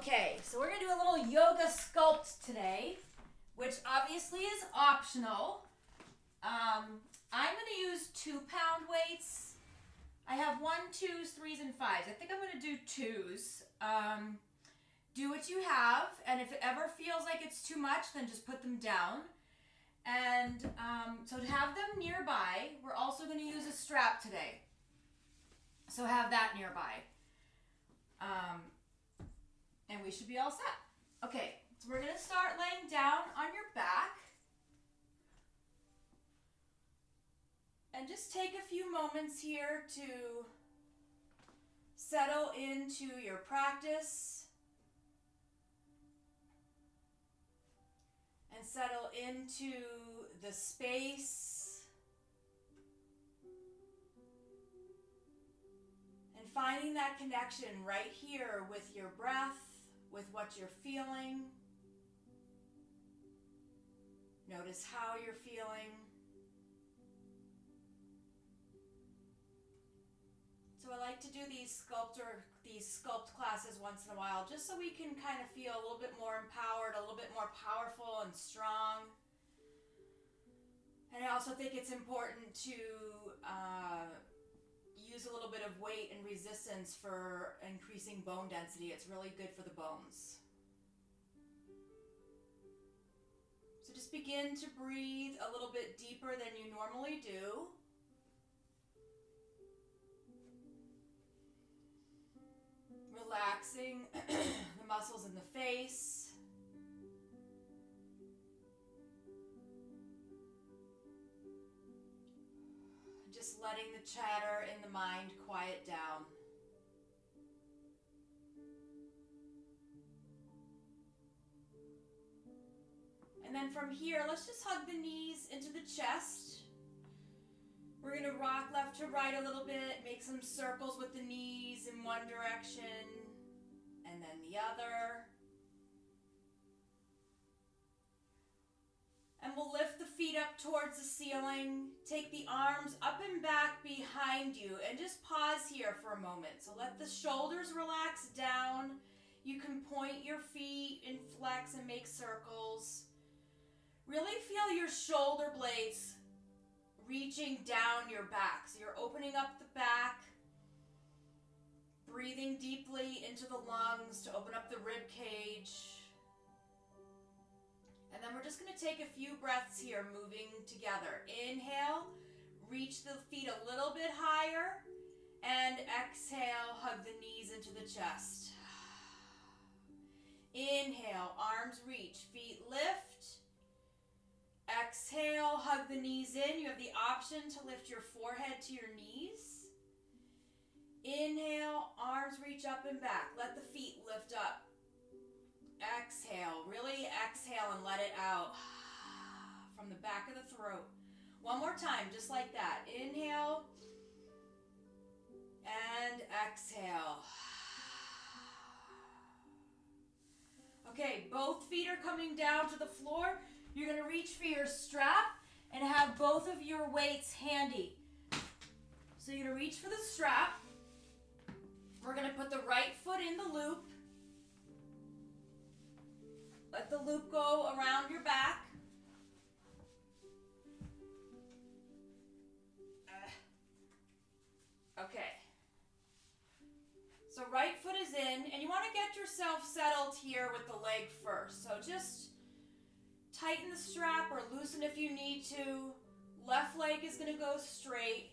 Okay, so we're going to do a little yoga sculpt today, which obviously is optional. I'm going to use 2-pound weights. I have 1, 2s, 3s, and 5s. I think I'm going to do 2s. Do what you have, and if it ever feels like it's too much, then just put them down. And so to have them nearby, we're also going to use a strap today. So have that nearby. And we should be all set. Okay, so we're going to start laying down on your back. And just take a few moments here to settle into your practice. And settle into the space. And finding that connection right here with your breath, with what you're feeling. Notice how you're feeling. So I like to do these sculpt classes once in a while, just so we can kind of feel a little bit more empowered, a little bit more powerful and strong. And I also think it's important to use a little bit of weight and resistance for increasing bone density. It's really good for the bones. So just begin to breathe a little bit deeper than you normally do. Relaxing the muscles in the face. Just letting the chatter in the mind quiet down. And then from here, let's just hug the knees into the chest. We're going to rock left to right a little bit, make some circles with the knees in one direction and then the other. And we'll lift the feet up towards the ceiling, take the arms up and back behind you, and just pause here for a moment. So let the shoulders relax down. You can point your feet and flex and make circles. Really feel your shoulder blades reaching down your back. So you're opening up the back, breathing deeply into the lungs to open up the rib cage. And then we're just going to take a few breaths here, moving together. Inhale, reach the feet a little bit higher, and exhale, hug the knees into the chest. Inhale, arms reach, feet lift. Exhale, hug the knees in. You have the option to lift your forehead to your knees. Inhale, arms reach up and back. Let the feet lift up. Exhale, really exhale and let it out from the back of the throat. One more time, just like that. Inhale and exhale. Okay, both feet are coming down to the floor. You're going to reach for your strap and have both of your weights handy. So you're going to reach for the strap. We're going to put the right foot in the loop. Let the loop go around your back. Okay. So right foot is in, and you want to get yourself settled here with the leg first. So just tighten the strap or loosen if you need to. Left leg is going to go straight.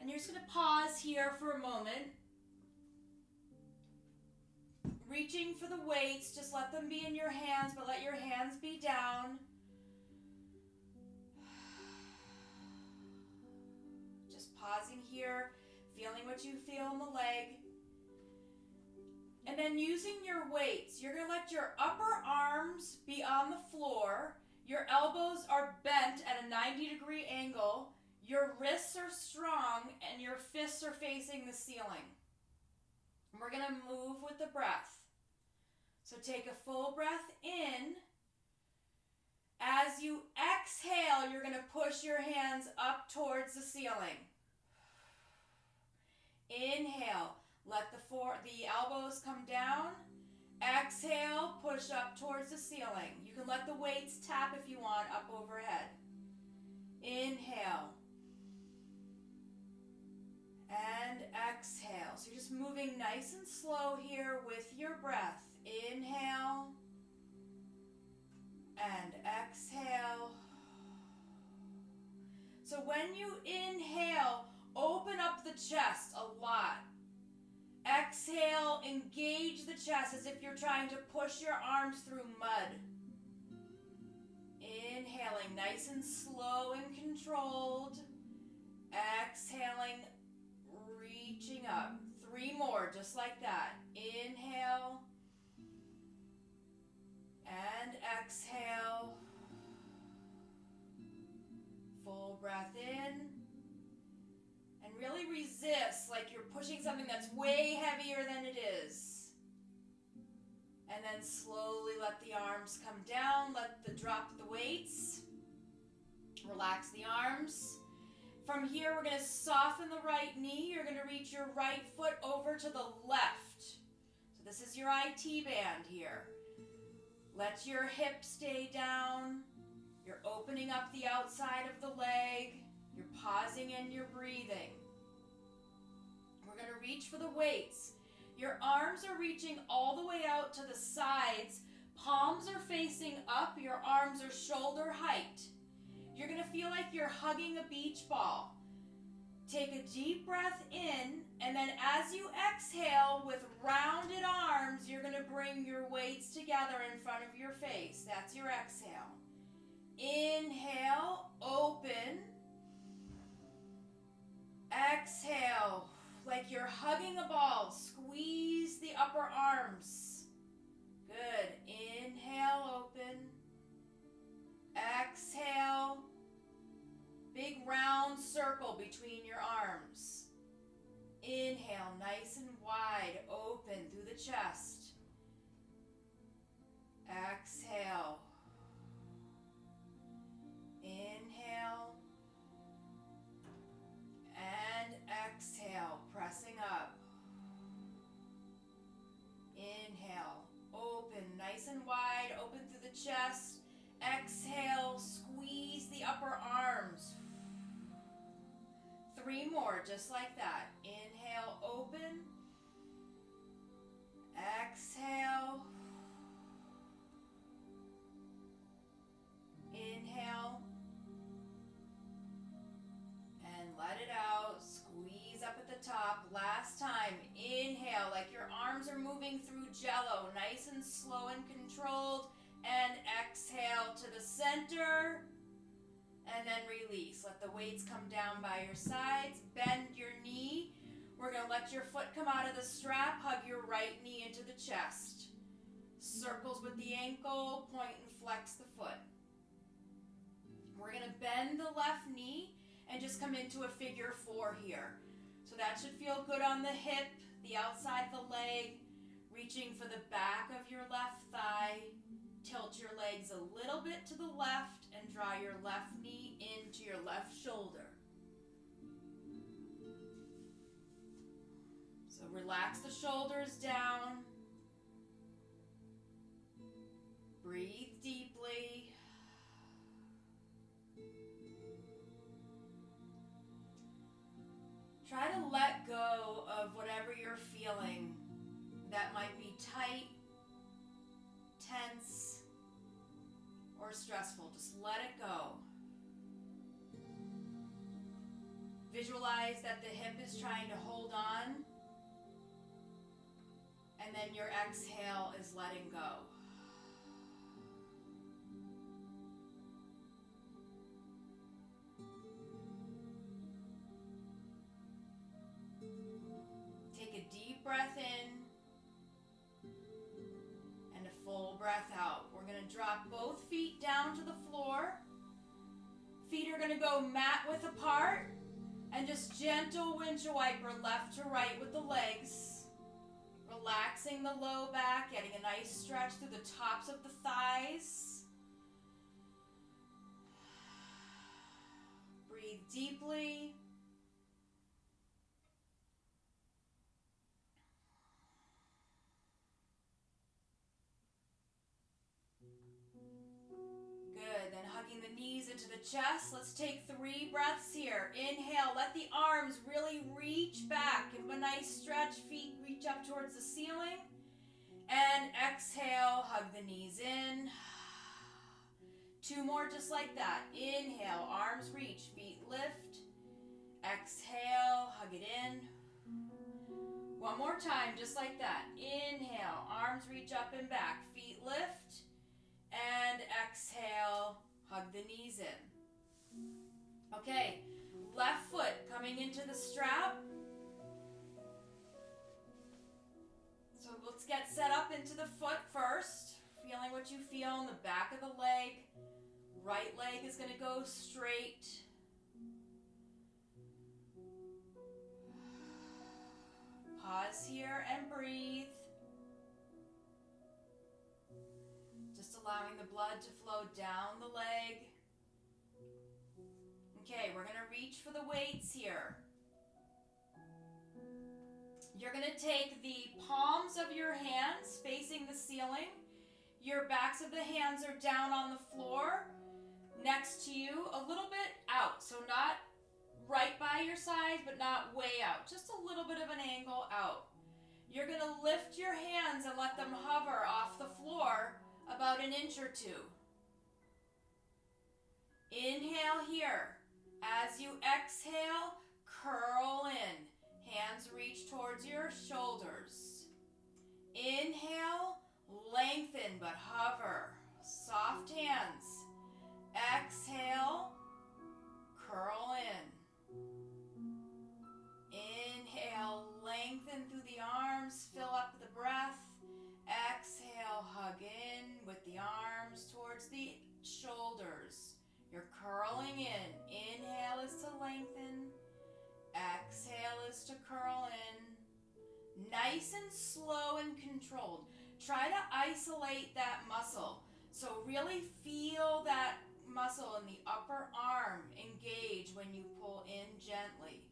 And you're just going to pause here for a moment. Reaching for the weights, just let them be in your hands, but let your hands be down. Just pausing here, feeling what you feel in the leg. And then using your weights, you're going to let your upper arms be on the floor. Your elbows are bent at a 90-degree angle. Your wrists are strong, and your fists are facing the ceiling. And we're going to move with the breath. So take a full breath in. As you exhale, you're going to push your hands up towards the ceiling. Inhale. Let the elbows come down. Exhale, push up towards the ceiling. You can let the weights tap if you want up overhead. Inhale. And exhale. So you're just moving nice and slow here with your breath. Inhale. And exhale. So when you inhale, open up the chest a lot. Exhale, engage the chest as if you're trying to push your arms through mud. Inhaling nice and slow and controlled. Exhaling, reaching up. 3 more, just like that. Inhale. And exhale. Full breath in. And really resist like you're pushing something that's way heavier than it is. And then slowly let the arms come down. Drop the weights. Relax the arms. From here, we're going to soften the right knee. You're going to reach your right foot over to the left. So this is your IT band here. Let your hips stay down. You're opening up the outside of the leg. You're pausing and you're breathing. We're going to reach for the weights. Your arms are reaching all the way out to the sides. Palms are facing up. Your arms are shoulder height. You're going to feel like you're hugging a beach ball. Take a deep breath in, and then as you exhale with rounded arms, you're going to bring your weights together in front of your face. That's your exhale. Inhale, open. Exhale, like you're hugging a ball. Squeeze the upper arms. Good. Inhale, open. Exhale. Big round circle between your arms. Inhale, nice and wide, open through the chest. Exhale. Inhale. And exhale, pressing up. Inhale, open, nice and wide, open through the chest. Exhale, squeeze the upper arms. 3 more, just like that. Inhale, open. Exhale. Inhale. And let it out. Squeeze up at the top. Last time. Inhale, like your arms are moving through jello. Nice and slow and controlled. And exhale to the center. And then release. Let the weights come down by your sides. Bend your knee. We're going to let your foot come out of the strap. Hug your right knee into the chest. Circles with the ankle. Point and flex the foot. We're going to bend the left knee and just come into a figure 4 here. So that should feel good on the hip, the outside of the leg. Reaching for the back of your left thigh. Tilt your legs a little bit to the left and draw your left knee into your left shoulder. So relax the shoulders down. Breathe deeply. Try to let go of whatever you're feeling that might be tight, tense, or stressful. Just let it go. Visualize that the hip is trying to hold on, and then your exhale is letting go. Take a deep breath in and a full breath out. We're going to drop both feet down to the floor. Feet are going to go mat width apart and just gentle windshield wiper left to right with the legs. Relaxing the low back, getting a nice stretch through the tops of the thighs. Breathe deeply. the knees into the chest. Let's take 3 breaths here. Inhale, let the arms really reach back. Give them a nice stretch. Feet reach up towards the ceiling. And exhale, hug the knees in. 2 more just like that. Inhale, arms reach, feet lift. Exhale, hug it in. 1 more time, just like that. Inhale, arms reach up and back, feet lift. And exhale, hug the knees in. Okay, left foot coming into the strap. So let's get set up into the foot first. Feeling what you feel in the back of the leg. Right leg is going to go straight. Pause here and breathe. Just allowing the blood to flow down the leg. Okay, we're going to reach for the weights here. You're going to take the palms of your hands facing the ceiling. Your backs of the hands are down on the floor next to you, a little bit out. So not right by your side, but not way out. Just a little bit of an angle out. You're going to lift your hands and let them hover off the floor about an inch or 2. Inhale here. As you exhale, curl in. Hands reach towards your shoulders. Inhale, lengthen but hover. Soft hands. Exhale, curl in. Inhale, lengthen through the arms, fill up the breath. Exhale, hug in with the arms towards the shoulders. You're curling in. Inhale is to lengthen. Exhale is to curl in. Nice and slow and controlled. Try to isolate that muscle. So really feel that muscle in the upper arm engage when you pull in gently.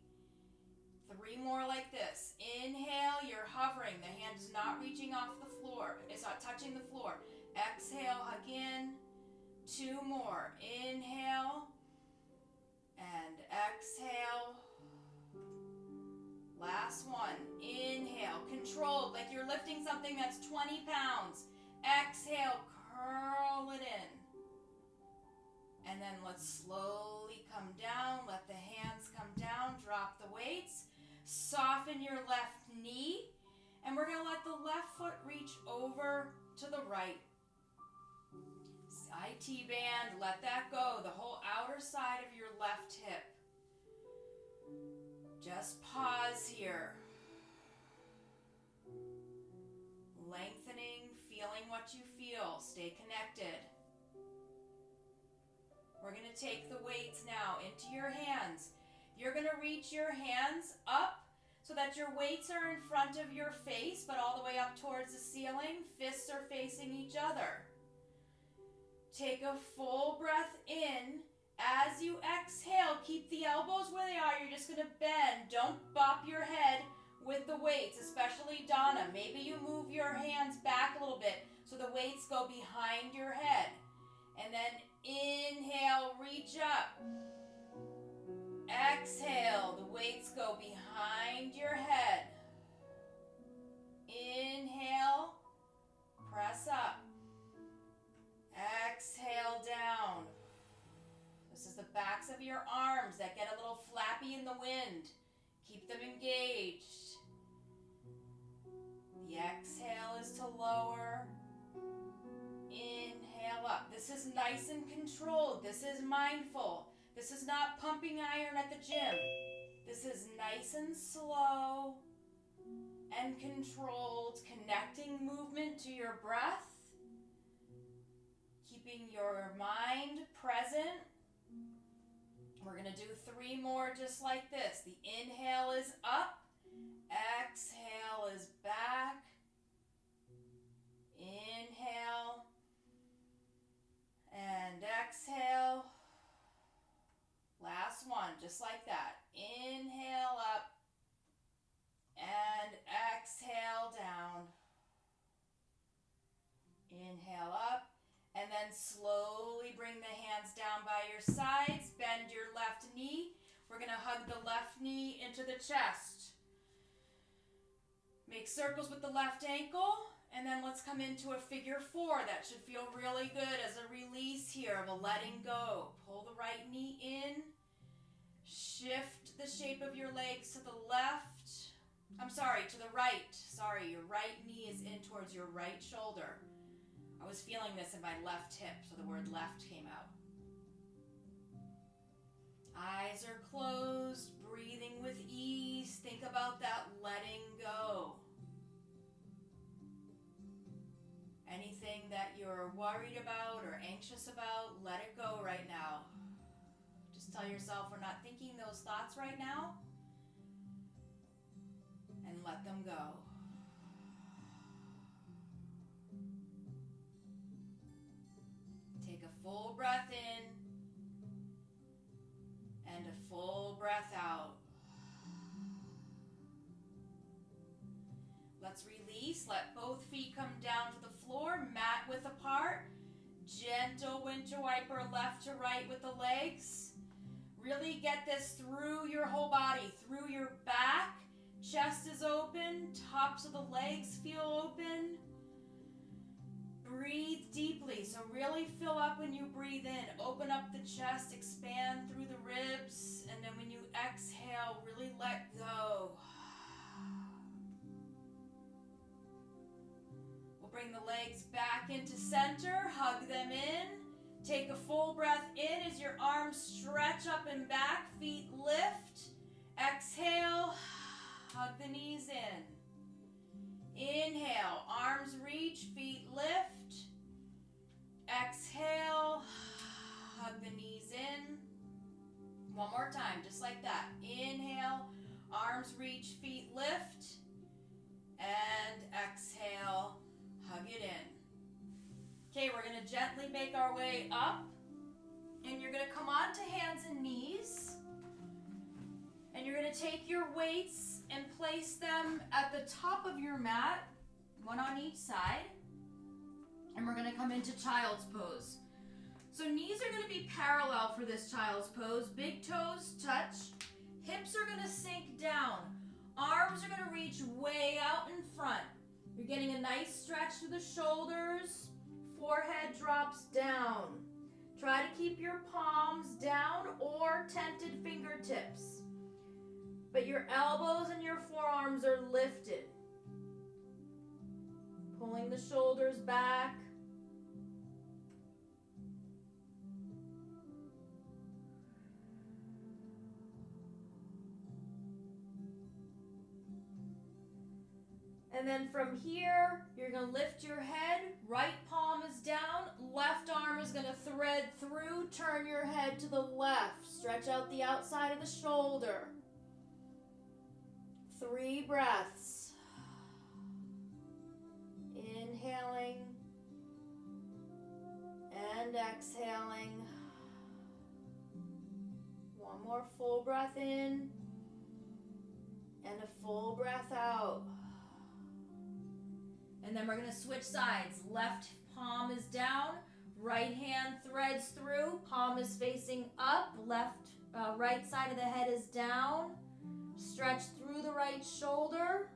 3 more like this. Inhale, you're hovering. The hand is not reaching off the floor. It's not touching the floor. Exhale, hug in. 2 more. Inhale and exhale. Last one. Inhale, controlled, like you're lifting something that's 20 pounds. Exhale, curl it in. And then let's slowly come down. Let the hands come down. Drop the weights. Soften your left knee. And we're going to let the left foot reach over to the right. IT band, let that go. The whole outer side of your left hip. Just pause here. Lengthening, feeling what you feel. Stay connected. We're going to take the weights now into your hands. You're going to reach your hands up so that your weights are in front of your face, but all the way up towards the ceiling. Fists are facing each other. Take a full breath in. As you exhale, keep the elbows where they are. You're just going to bend. Don't bop your head with the weights, especially Donna. Maybe you move your hands back a little bit so the weights go behind your head. And then inhale, reach up. Exhale, the weights go behind your head. Inhale, press up. Exhale down. This is the backs of your arms that get a little flappy in the wind. Keep them engaged. The exhale is to lower. Inhale up. This is nice and controlled. This is mindful. This is not pumping iron at the gym. This is nice and slow and controlled, connecting movement to your breath, keeping your mind present. We're going to do 3 more just like this. The inhale is up. Exhale is back. Inhale and exhale. Last one, just like that. Inhale up and exhale down. Inhale up and then slowly bring the hands hands down by your sides. Bend your left knee. We're going to hug the left knee into the chest. Make circles with the left ankle. And then let's come into a figure 4. That should feel really good as a release here of a letting go. Pull the right knee in. Shift the shape of your legs to the left. To the right. Sorry, your right knee is in towards your right shoulder. I was feeling this in my left hip, so the word left came out. Eyes are closed, breathing with ease. Think about that letting go. Anything that you're worried about or anxious about, let it go right now. Just tell yourself we're not thinking those thoughts right now, and let them go. Take a full breath in and a full breath out. Let's release. Let both feet come down to the floor, mat width apart. Gentle winter wiper left to right with the legs. Really get this through your whole body, through your back. Chest is open, tops of the legs feel open. Breathe deeply, so really fill up when you breathe in. Open up the chest, expand through the ribs, and then when you exhale, really let go. We'll bring the legs back into center, hug them in. Take a full breath in as your arms stretch up and back, feet lift. Exhale, hug the knees in. Inhale, arms reach, feet lift. Exhale, hug the knees in. One more time, just like that. Inhale, arms reach, feet lift. And exhale, hug it in. Okay, we're going to gently make our way up. And you're going to come onto hands and knees. And you're going to take your weights and place them at the top of your mat, one on each side. And we're going to come into child's pose. So knees are going to be parallel for this child's pose. Big toes touch. Hips are going to sink down. Arms are going to reach way out in front. You're getting a nice stretch to the shoulders. Forehead drops down. Try to keep your palms down or tented fingertips. But your elbows and your forearms are lifted. Pulling the shoulders back. And then from here, you're going to lift your head. Right palm is down. Left arm is going to thread through. Turn your head to the left. Stretch out the outside of the shoulder. 3 breaths. Inhaling and exhaling. One more full breath in and a full breath out. And then we're going to switch sides. Left palm is down. Right hand threads through. Palm is facing up. Right side of the head is down. Stretch through the right shoulder.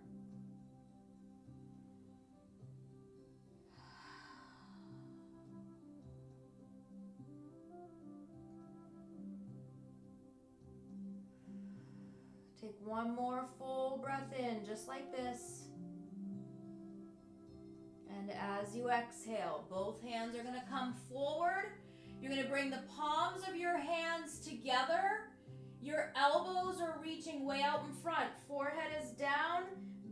Take one more full breath in, just like this. And as you exhale, both hands are going to come forward. You're going to bring the palms of your hands together. Your elbows are reaching way out in front. Forehead is down.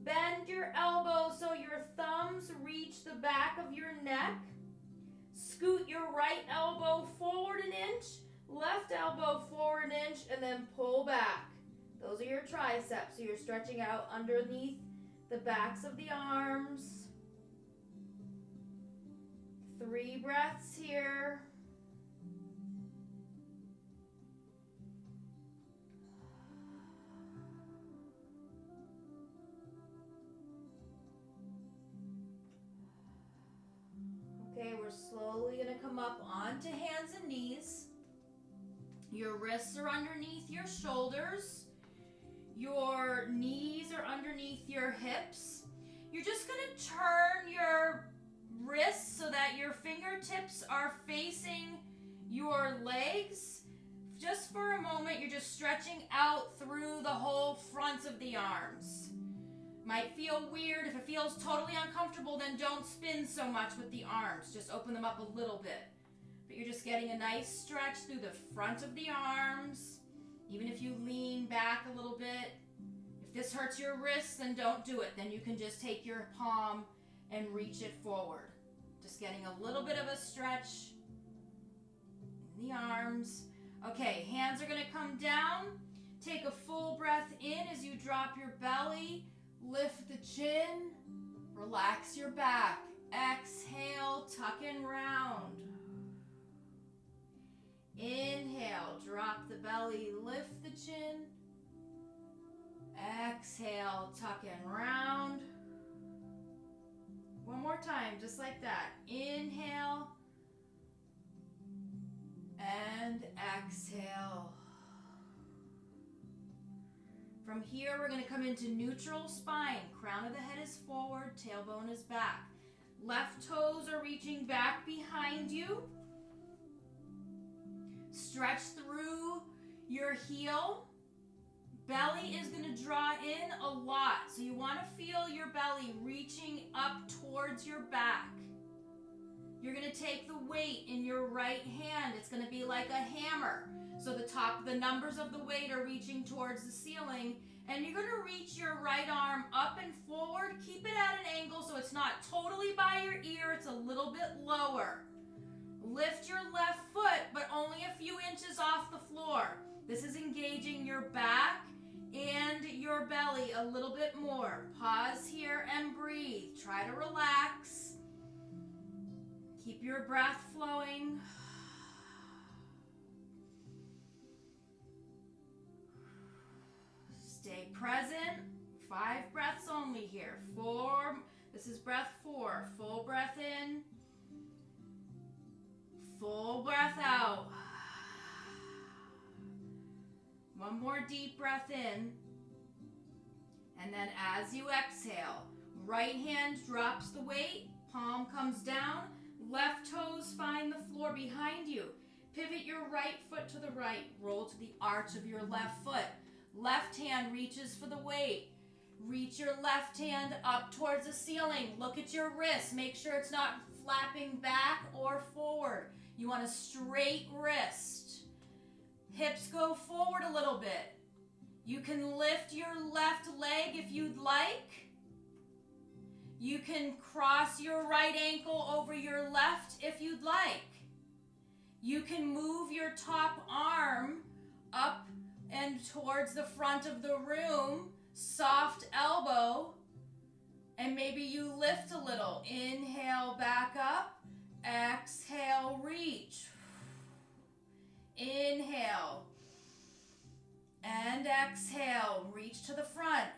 Bend your elbows so your thumbs reach the back of your neck. Scoot your right elbow forward an inch. Left elbow forward an inch, and then pull back. Those are your triceps. So you're stretching out underneath the backs of the arms. 3 breaths here. Okay, we're slowly going to come up onto hands and knees. Your wrists are underneath your shoulders. Your knees are underneath your hips. You're just going to turn your wrists so that your fingertips are facing your legs. Just for a moment, you're just stretching out through the whole front of the arms. Might feel weird. If it feels totally uncomfortable, then don't spin so much with the arms. Just open them up a little bit. But you're just getting a nice stretch through the front of the arms. Even if you lean back a little bit. If this hurts your wrists, then don't do it. Then you can just take your palm and reach it forward. Just getting a little bit of a stretch in the arms. Okay, hands are going to come down. Take a full breath in as you drop your belly. Lift the chin. Relax your back. Exhale, tuck and round. Inhale, drop the belly, lift the chin. Exhale, tuck and round. One more time, just like that. Inhale and exhale. From here, we're going to come into neutral spine. Crown of the head is forward, tailbone is back. Left toes are reaching back behind you. Stretch through your heel. Belly is going to draw in a lot. So you want to feel your belly reaching up towards your back. You're going to take the weight in your right hand. It's going to be like a hammer. So the numbers of the weight are reaching towards the ceiling. And you're going to reach your right arm up and forward. Keep it at an angle so it's not totally by your ear. It's a little bit lower. Lift your left foot, but only a few inches off the floor. This is engaging your back and your belly a little bit more. Pause here and breathe. Try to relax. Keep your breath flowing. Stay present. 5 breaths only here. 4. This is breath 4. Full breath in. Full breath out. One more deep breath in. And then as you exhale, right hand drops the weight, palm comes down, left toes find the floor behind you. Pivot your right foot to the right, roll to the arch of your left foot. Left hand reaches for the weight. Reach your left hand up towards the ceiling. Look at your wrist. Make sure it's not flapping back or forward. You want a straight wrist. Hips go forward a little bit. You can lift your left leg if you'd like. You can cross your right ankle over your left if you'd like. You can move your top arm up and towards the front of the room, soft elbow, and maybe you lift a little. Inhale, back up. Exhale, reach. Inhale. And exhale, reach to the front.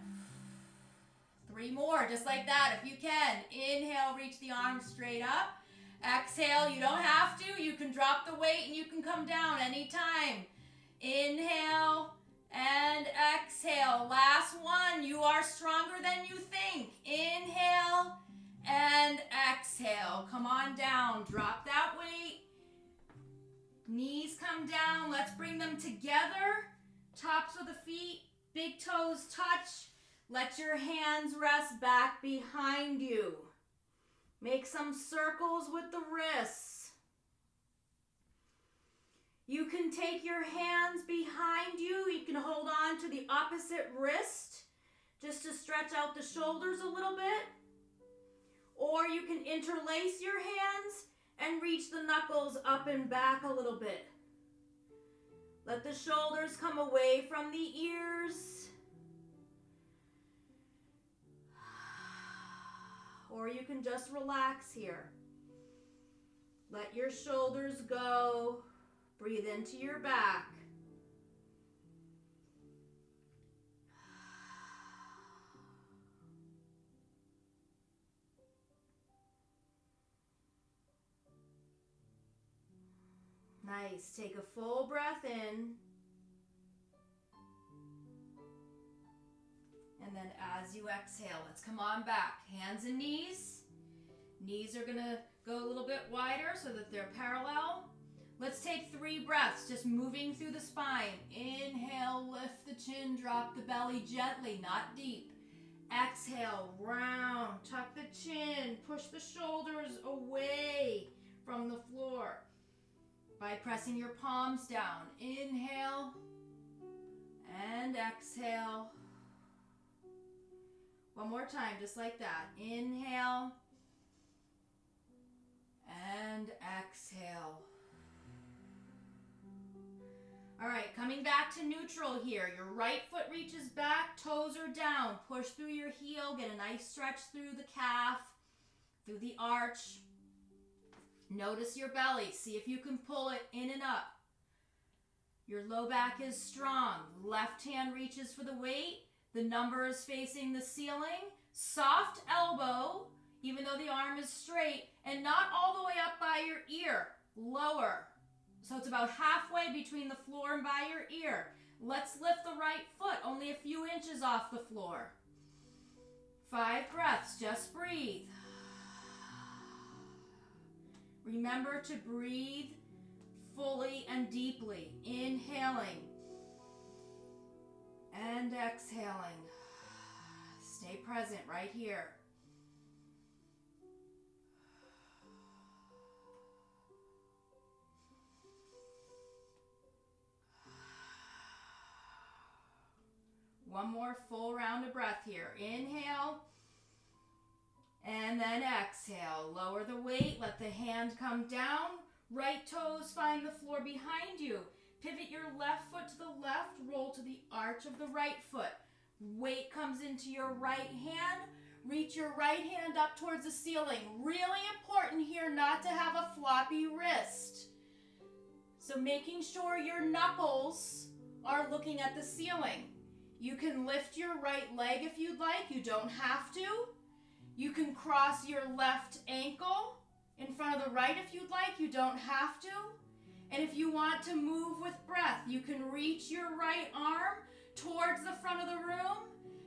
3 more, just like that, if you can. Inhale, reach the arms straight up. Exhale, you don't have to. You can drop the weight and you can come down anytime. Inhale and exhale. Last one. You are stronger than you think. Inhale and exhale. Come on down. Drop that weight. Knees come down. Let's bring them together. Tops of the feet. Big toes touch. Let your hands rest back behind you. Make some circles with the wrists. You can take your hands behind you. You can hold on to the opposite wrist just to stretch out the shoulders a little bit. Or you can interlace your hands and reach the knuckles up and back a little bit. Let the shoulders come away from the ears. Or you can just relax here. Let your shoulders go. Breathe into your back. Nice. Take a full breath in. And then as you exhale, let's come on back. Hands and knees. Knees are gonna go a little bit wider so that they're parallel. Let's take 3 breaths, just moving through the spine. Inhale, lift the chin, drop the belly gently, not deep. Exhale, round, tuck the chin, push the shoulders away from the floor by pressing your palms down. Inhale and exhale. One more time, just like that. Inhale and exhale. All right, coming back to neutral here. Your right foot reaches back, toes are down. Push through your heel, get a nice stretch through the calf, through the arch. Notice your belly. See if you can pull it in and up. Your low back is strong. Left hand reaches for the weight. The number is facing the ceiling. Soft elbow, even though the arm is straight, and not all the way up by your ear. Lower. So it's about halfway between the floor and by your ear. Let's lift the right foot, only a few inches off the floor. 5 breaths, just breathe. Remember to breathe fully and deeply. Inhaling and exhaling. Stay present right here. One more full round of breath here. Inhale and then exhale. Lower the weight, let the hand come down. Right toes find the floor behind you. Pivot your left foot to the left, roll to the arch of the right foot. Weight comes into your right hand. Reach your right hand up towards the ceiling. Really important here not to have a floppy wrist. So making sure your knuckles are looking at the ceiling. You can lift your right leg if you'd like. You don't have to. You can cross your left ankle in front of the right if you'd like. You don't have to. And if you want to move with breath, you can reach your right arm towards the front of the room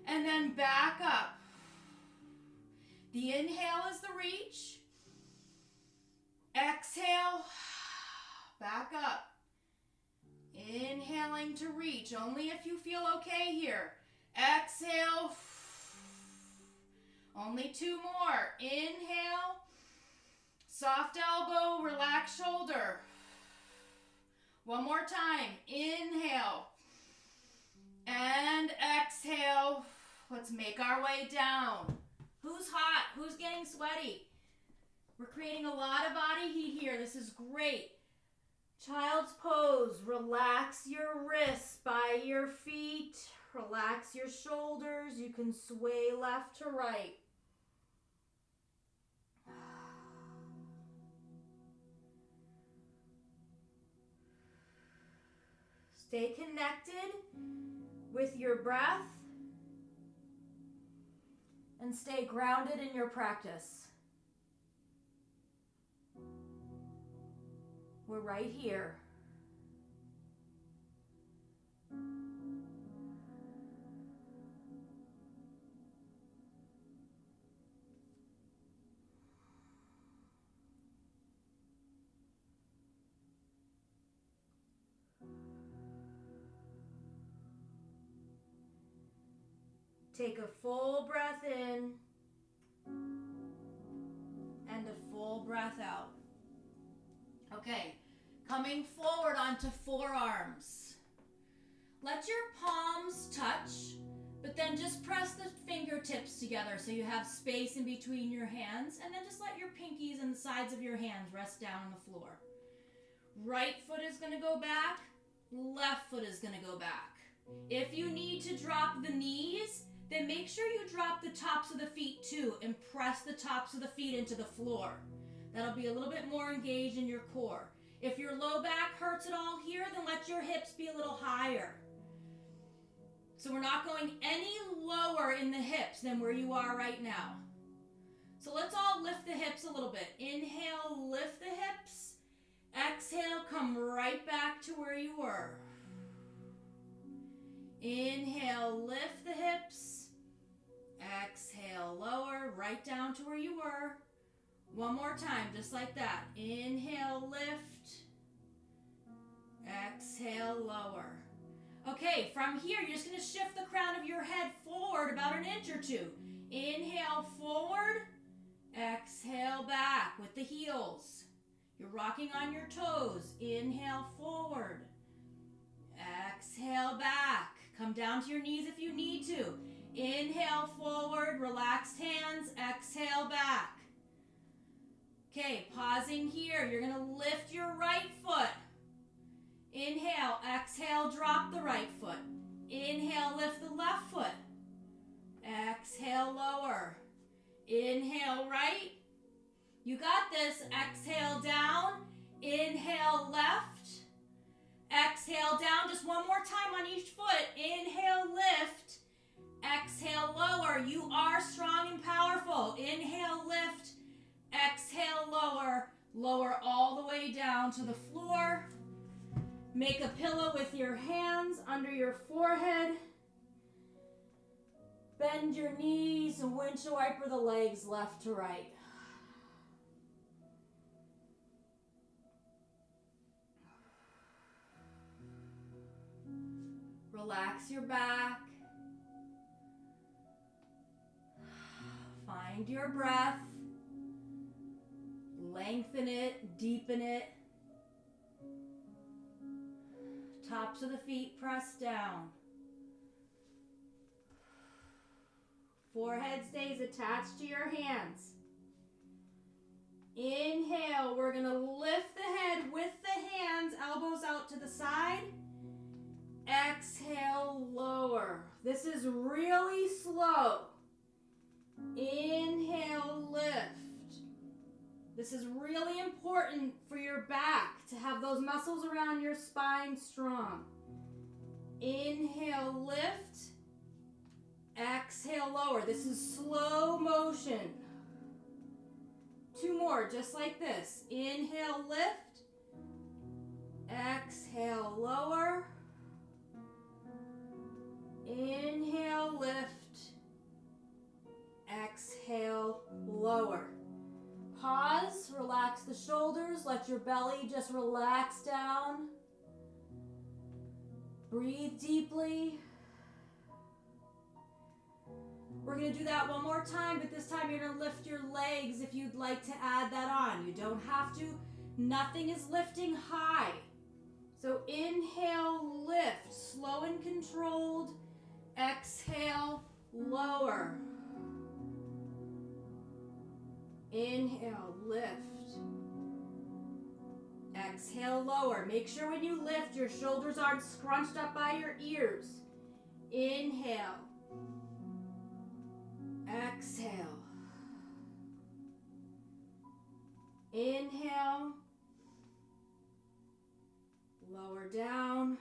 and then back up. The inhale is the reach. Exhale, back up. Inhaling to reach, only if you feel okay here. Exhale, only 2 more. Inhale, soft elbow, relax shoulder. One more time. Inhale and exhale. Let's make our way down. Who's hot? Who's getting sweaty? We're creating a lot of body heat here. This is great. Child's pose. Relax your wrists by your feet. Relax your shoulders. You can sway left to right. Stay connected with your breath and stay grounded in your practice. We're right here. Take a full breath in and a full breath out. Okay, coming forward onto forearms. Let your palms touch, but then just press the fingertips together so you have space in between your hands, and then just let your pinkies and the sides of your hands rest down on the floor. Right foot is going to go back, left foot is going to go back. If you need to drop the knees, then make sure you drop the tops of the feet too and press the tops of the feet into the floor. That'll be a little bit more engaged in your core. If your low back hurts at all here, then let your hips be a little higher. So we're not going any lower in the hips than where you are right now. So let's all lift the hips a little bit. Inhale, lift the hips. Exhale, come right back to where you were. Inhale, lift the hips. Exhale, lower, right down to where you were. One more time, just like that. Inhale, lift. Exhale, lower. Okay, from here, you're just going to shift the crown of your head forward about an inch or two. Inhale, forward. Exhale, back with the heels. You're rocking on your toes. Inhale, forward. Exhale, back. Come down to your knees if you need to. Inhale, forward, relaxed hands. Exhale, back. Okay, pausing here. You're going to lift your right foot. Inhale, exhale, drop the right foot. Inhale, lift the left foot. Exhale, lower. Inhale, right. You got this. Exhale, down. Inhale, left. Exhale, down. Just one more time on each foot. Inhale, lift. Exhale, lower. You are strong and powerful. Inhale, lift. Exhale, lower. Lower all the way down to the floor. Make a pillow with your hands under your forehead. Bend your knees and windshield wiper the legs left to right. Relax your back. Find your breath. Lengthen it, deepen it. Tops of the feet press down. Forehead stays attached to your hands. Inhale, we're going to lift the head with the hands, elbows out to the side. Exhale, lower. This is really slow. Inhale, lift. This is really important for your back to have those muscles around your spine strong. Inhale, lift. Exhale, lower. This is slow motion. Two more, just like this. Inhale, lift. Exhale, lower. Inhale, lift. Exhale, lower. Pause, relax the shoulders, let your belly just relax down. Breathe deeply. We're going to do that one more time, but this time you're going to lift your legs if you'd like to add that on. You don't have to. Nothing is lifting high. So inhale, lift, slow and controlled. Exhale, lower. Inhale, lift. Exhale, lower. Make sure when you lift, your shoulders aren't scrunched up by your ears. Inhale. Exhale. Inhale. Lower down.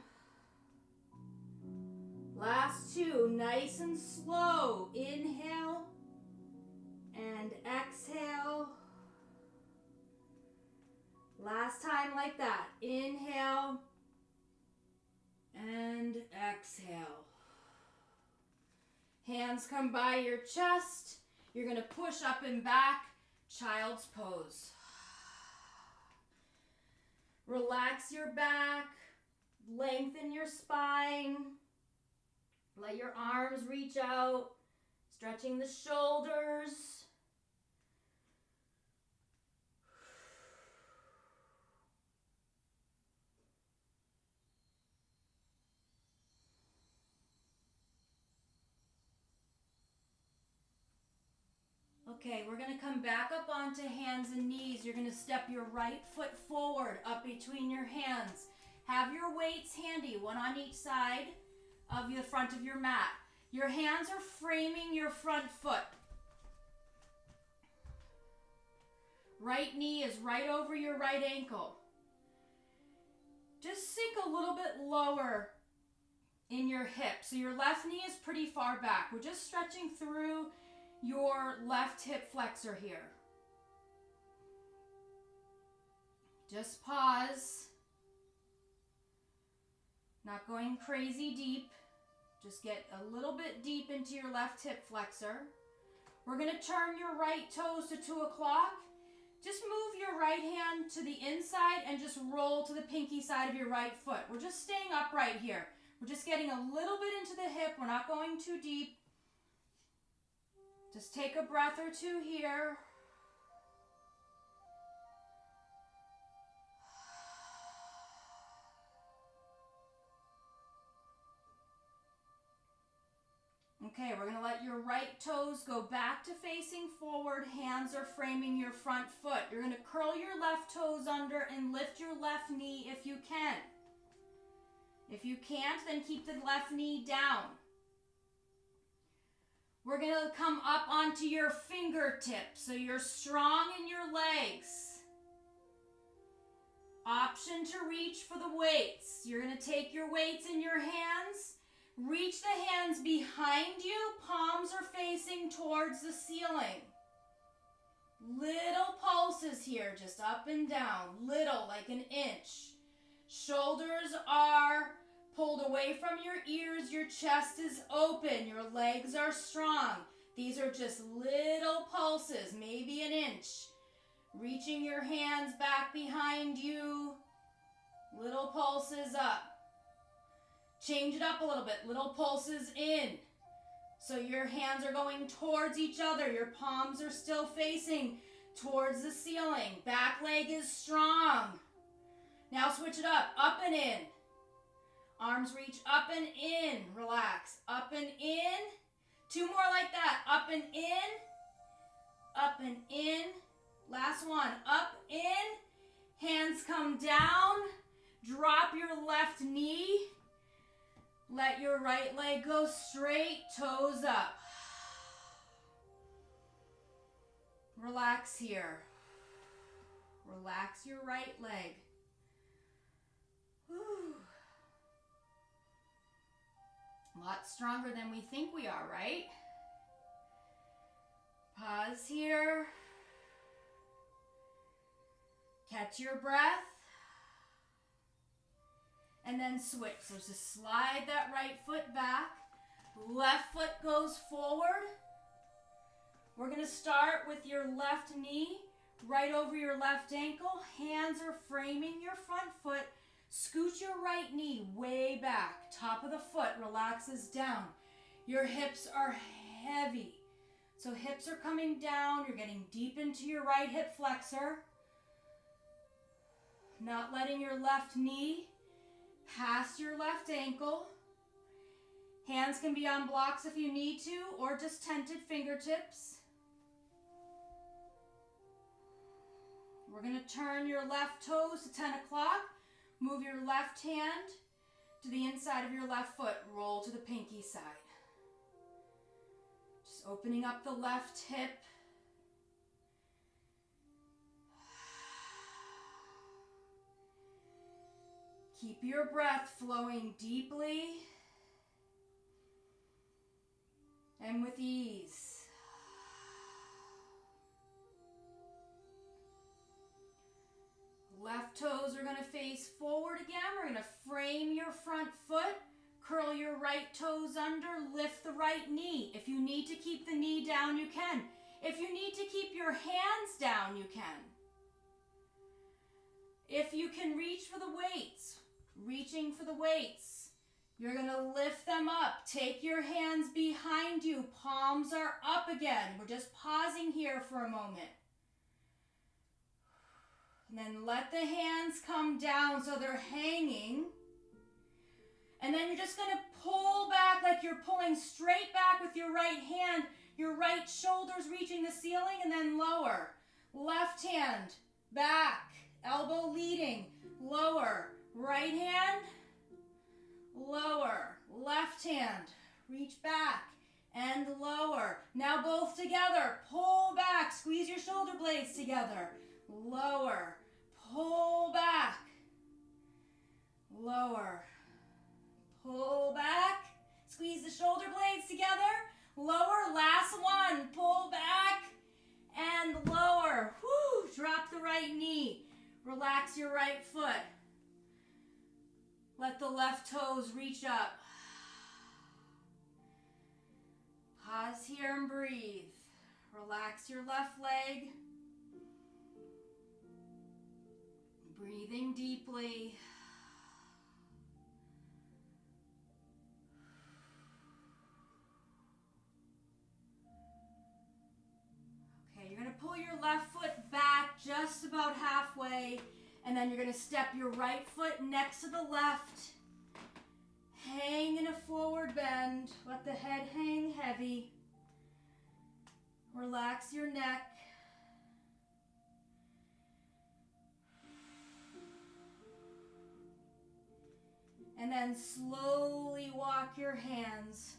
Last two, nice and slow. Inhale and exhale. Last time like that. Inhale and exhale. Hands come by your chest. You're going to push up and back, child's pose. Relax your back, lengthen your spine. Let your arms reach out, stretching the shoulders. Okay, we're going to come back up onto hands and knees. You're going to step your right foot forward up between your hands. Have your weights handy, one on each side of the front of your mat. Your hands are framing your front foot. Right knee is right over your right ankle. Just sink a little bit lower in your hip. So your left knee is pretty far back. We're just stretching through your left hip flexor here. Just pause. Not going crazy deep. Just get a little bit deep into your left hip flexor. We're going to turn your right toes to 2 o'clock. Just move your right hand to the inside and just roll to the pinky side of your right foot. We're just staying upright here. We're just getting a little bit into the hip. We're not going too deep. Just take a breath or two here. Okay, we're going to let your right toes go back to facing forward. Hands are framing your front foot. You're going to curl your left toes under and lift your left knee if you can. If you can't, then keep the left knee down. We're going to come up onto your fingertips so you're strong in your legs. Option to reach for the weights. You're going to take your weights in your hands. Reach the hands behind you. Palms are facing towards the ceiling. Little pulses here, just up and down. Little, like an inch. Shoulders are pulled away from your ears. Your chest is open. Your legs are strong. These are just little pulses, maybe an inch. Reaching your hands back behind you. Little pulses up. Change it up a little bit. Little pulses in. So your hands are going towards each other. Your palms are still facing towards the ceiling. Back leg is strong. Now switch it up. Up and in. Arms reach up and in. Relax. Up and in. 2 more like that. Up and in. Up and in. Last one. Up, in. Hands come down. Drop your left knee. Let your right leg go straight, toes up. Relax here. Relax your right leg. Whew. A lot stronger than we think we are, right? Pause here. Catch your breath. And then switch. So just slide that right foot back. Left foot goes forward. We're going to start with your left knee right over your left ankle. Hands are framing your front foot. Scoot your right knee way back. Top of the foot relaxes down. Your hips are heavy. So hips are coming down. You're getting deep into your right hip flexor. Not letting your left knee past your left ankle. Hands can be on blocks if you need to, or just tented fingertips. We're going to turn your left toes to 10 o'clock. Move your left hand to the inside of your left foot. Roll to the pinky side. Just opening up the left hip. Keep your breath flowing deeply and with ease. Left toes are going to face forward again. We're going to frame your front foot, curl your right toes under, lift the right knee. If you need to keep the knee down, you can. If you need to keep your hands down, you can. If you can reach for the weights, reaching for the weights, you're going to lift them up. Take your hands behind you. Palms are up again. We're just pausing here for a moment. And then let the hands come down so they're hanging. And then you're just going to pull back like you're pulling straight back with your right hand. Your right shoulder's reaching the ceiling, and then lower. Left hand, back, elbow leading, lower. Right hand, lower. Left hand, reach back and lower. Now both together. Pull back. Squeeze your shoulder blades together. Lower. Pull back. Lower. Pull back. Squeeze the shoulder blades together. Lower. Last one. Pull back and lower. Whew. Drop the right knee. Relax your right foot. Let the left toes reach up. Pause here and breathe. Relax your left leg. Breathing deeply. Okay, you're going to pull your left foot back just about halfway, and then you're going to step your right foot next to the left. Hang in a forward bend. Let the head hang heavy. Relax your neck. And then slowly walk your hands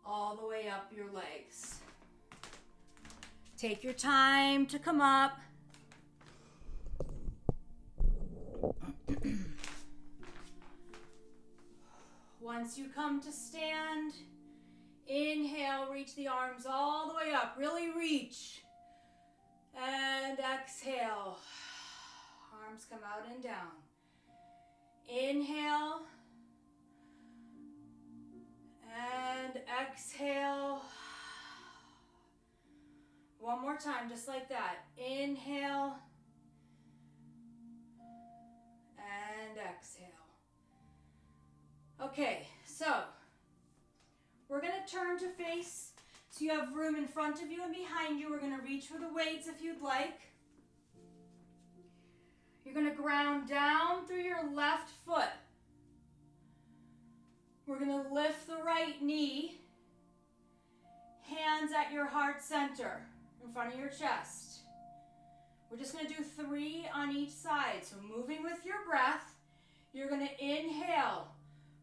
all the way up your legs. Take your time to come up. Once you come to stand, inhale, reach the arms all the way up. Really reach. And exhale. Arms come out and down. Inhale. And exhale. One more time, just like that. Inhale. And exhale. Okay, so we're going to turn to face so you have room in front of you and behind you. We're going to reach for the weights if you'd like. You're going to ground down through your left foot. We're going to lift the right knee. Hands at your heart center in front of your chest. We're just going to do 3 on each side. So moving with your breath, you're going to inhale.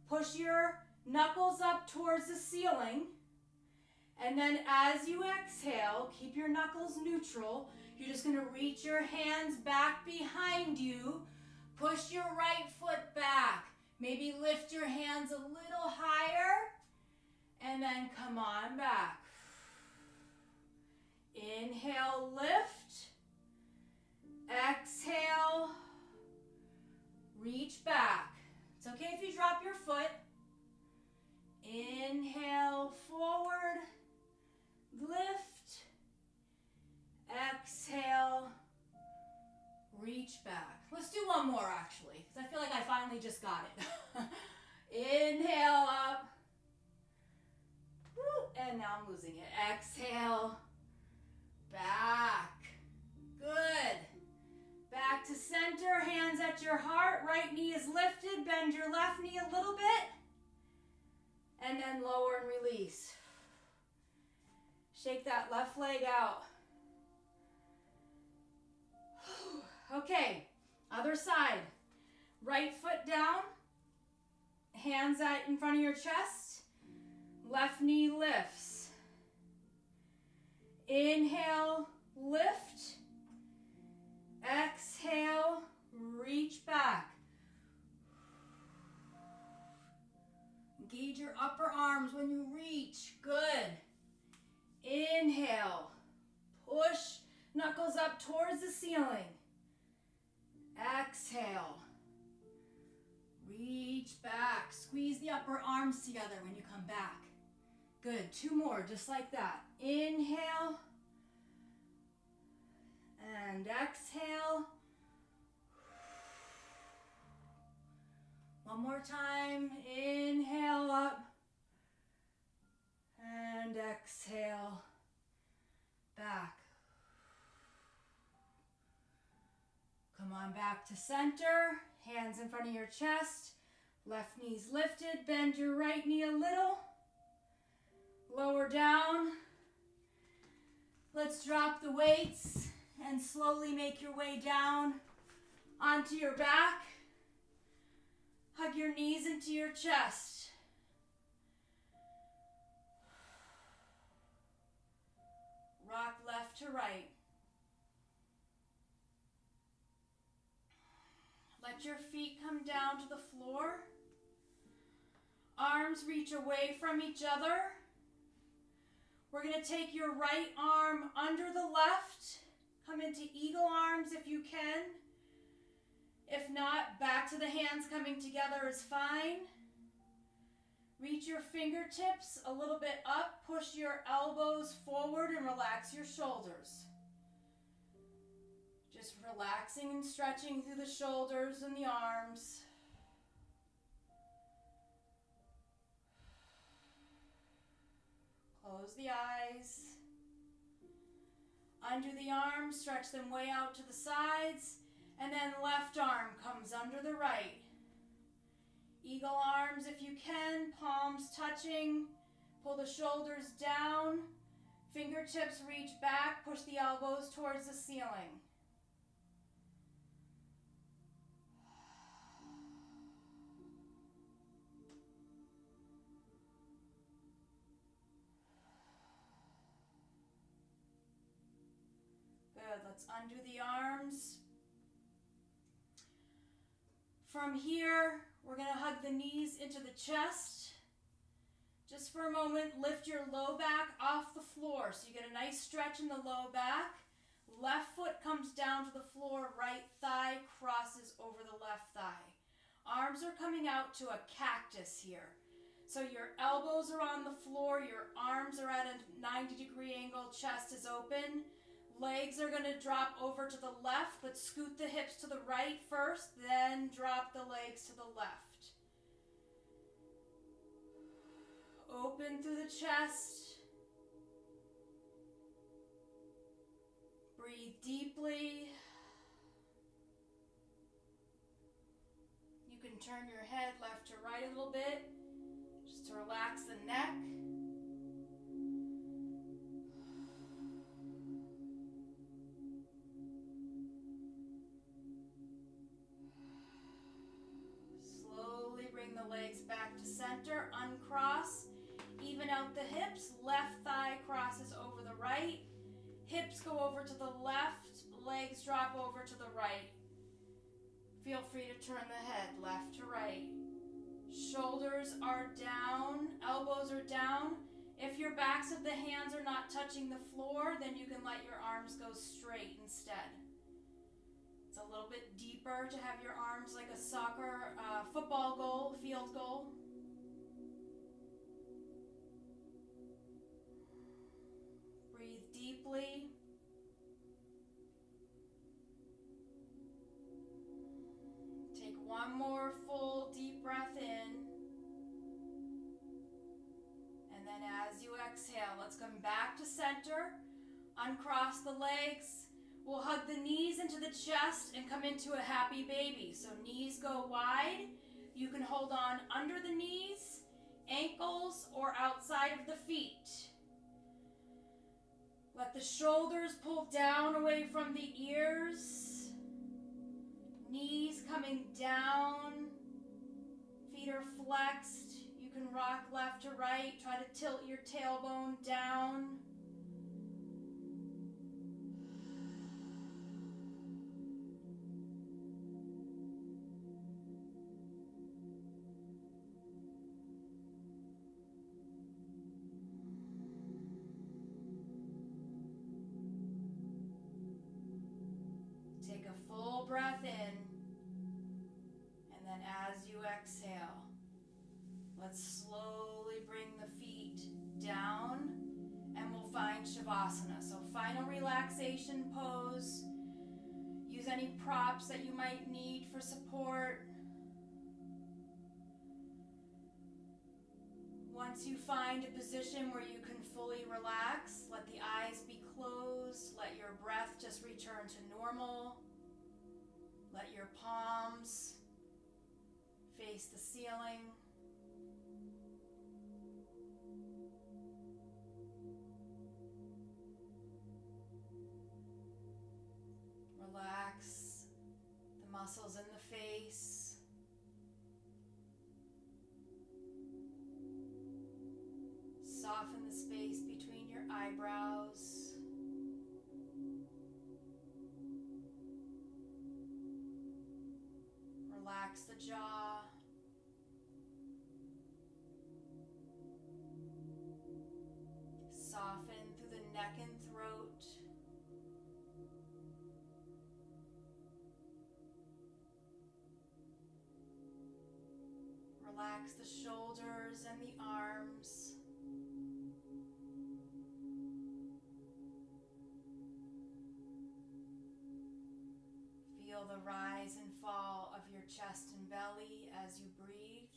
Push your knuckles up towards the ceiling. And then as you exhale, keep your knuckles neutral. You're just going to reach your hands back behind you. Push your right foot back. Maybe lift your hands a little higher. And then come on back. Inhale, lift. Exhale, reach back. It's okay if you drop your foot. Inhale, forward, lift. Exhale, reach back. Let's do one more actually, because I feel like I finally just got it. Inhale up. Woo, and now I'm losing it. Exhale, back. Good. Back to center, hands at your heart. Right knee is lifted. Bend your left knee a little bit. And then lower and release. Shake that left leg out. Okay, other side. Right foot down. Hands out in front of your chest. Left knee lifts. Inhale, lift. Exhale, reach back. Engage your upper arms when you reach. Good. Inhale. Push knuckles up towards the ceiling. Exhale. Reach back. Squeeze the upper arms together when you come back. Good. 2 more, just like that. Inhale. And exhale. One more time. Inhale up. And exhale. Back. Come on back to center. Hands in front of your chest. Left knee's lifted. Bend your right knee a little. Lower down. Let's drop the weights and slowly make your way down onto your back. Hug your knees into your chest. Rock left to right. Let your feet come down to the floor. Arms reach away from each other. We're going to take your right arm under the left. Come into eagle arms if you can. If not, back to the hands coming together is fine. Reach your fingertips a little bit up, push your elbows forward and relax your shoulders. Just relaxing and stretching through the shoulders and the arms. Close the eyes. Undo the arms, stretch them way out to the sides, and then left arm comes under the right. Eagle arms if you can, palms touching. Pull the shoulders down. Fingertips reach back, push the elbows towards the ceiling. Good, let's undo the arms. From here, we're going to hug the knees into the chest. Just for a moment, lift your low back off the floor so you get a nice stretch in the low back. Left foot comes down to the floor, right thigh crosses over the left thigh. Arms are coming out to a cactus here. So your elbows are on the floor, your arms are at a 90-degree angle, chest is open. Legs are going to drop over to the left, but scoot the hips to the right first, then drop the legs to the left. Open through the chest. Breathe deeply. You can turn your head left to right a little bit, just to relax the neck. The legs back to center, uncross, even out the hips, left thigh crosses over the right, hips go over to the left, legs drop over to the right. Feel free to turn the head left to right. Shoulders are down, elbows are down. If your backs of the hands are not touching the floor, then you can let your arms go straight instead. It's a little bit deeper to have your arms like a soccer, football goal, field goal. Breathe deeply. Take one more full deep breath in. And then as you exhale, let's come back to center. Uncross the legs. We'll hug the knees into the chest and come into a happy baby. So knees go wide. You can hold on under the knees, ankles, or outside of the feet. Let the shoulders pull down away from the ears. Knees coming down. Feet are flexed. You can rock left to right. Try to tilt your tailbone down. Take a full breath in, and then as you exhale, let's slowly bring the feet down, and we'll find Shavasana. So final relaxation pose. Use any props that you might need for support. Once you find a position where you can fully relax, let the eyes be closed, let your breath just return to normal. Let your palms face the ceiling. Relax the muscles in the face. Soften the space between your eyebrows. Relax the jaw. Soften through the neck and throat. Relax the shoulders and the arms. Feel the rise and fall of your chest and belly as you breathe.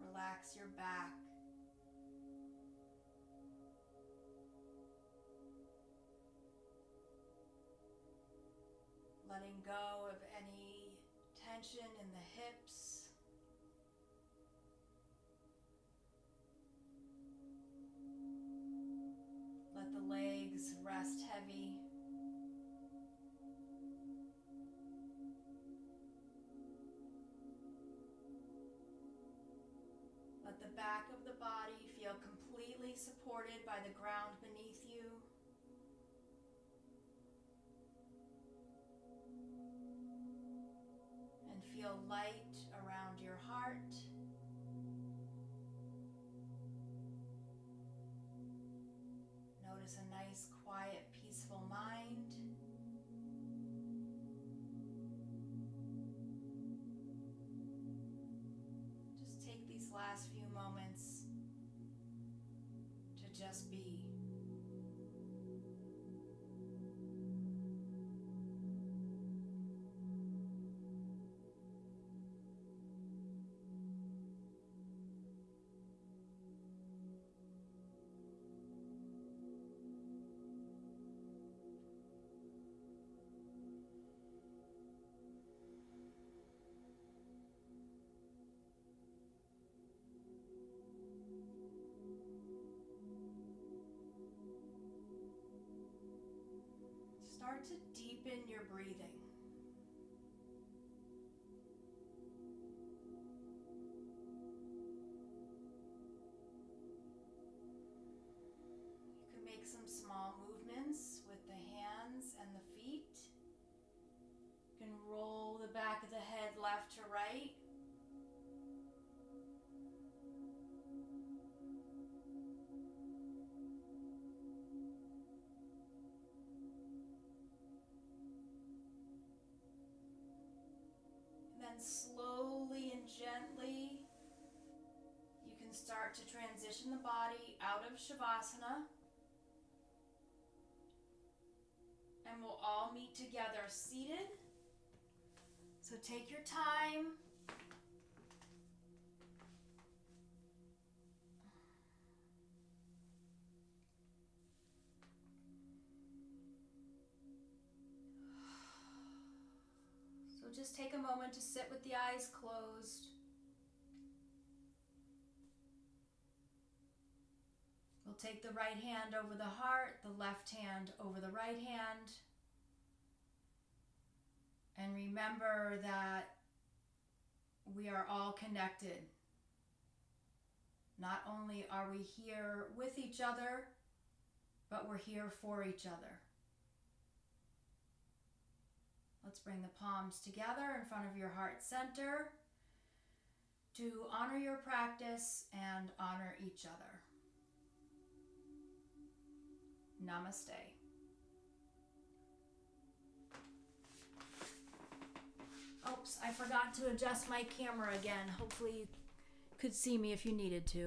Relax your back. Letting go of any tension in the hips. Let the legs rest heavy. Let the back of the body feel completely supported by the ground beneath you. And feel light around your heart. Notice a nice, quiet, peaceful mind. Just take these last few moments to just be. Start to deepen your breathing. You can make some small movements with the hands and the feet. You can roll the back of the head left to right. Then slowly and gently, you can start to transition the body out of Shavasana. And we'll all meet together seated. So take your time. Just take a moment to sit with the eyes closed. We'll take the right hand over the heart, the left hand over the right hand. And remember that we are all connected. Not only are we here with each other, but we're here for each other. Let's bring the palms together in front of your heart center to honor your practice and honor each other. Namaste. Oops, I forgot to adjust my camera again. Hopefully you could see me if you needed to.